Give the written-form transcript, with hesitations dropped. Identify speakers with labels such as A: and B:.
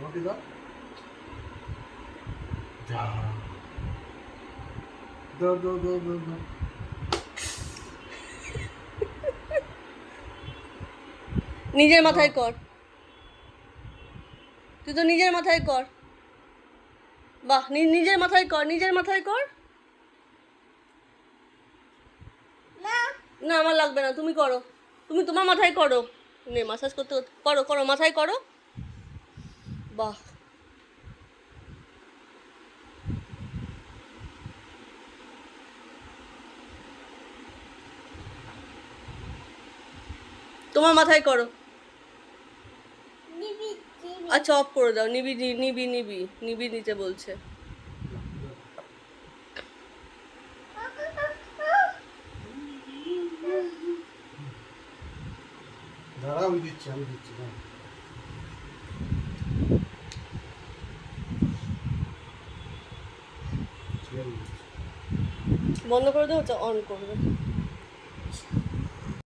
A: আমাকে দাও যা দাও দাও দাও দাও দাও
B: নিজের মাথায় কর, তুই তো নিজের মাথায় কর। বাহ, নিজের মাথায় কর, নিজের মাথায় কর। না আমার লাগবে না, তুমি করো, তুমি তোমার মাথায় করো। নে মাসাজ করতে করো, করো মাথায় করো। বাহ, তোমার মাথায় করো। আচ্ছা অফ করে দাও, নিবি নিবি নিবি নিবি নিতে বলছে।
A: দাঁড়া আমি দিচ্ছি দাঁড়া।
B: বন্ধ করে দেবো, অন করবে।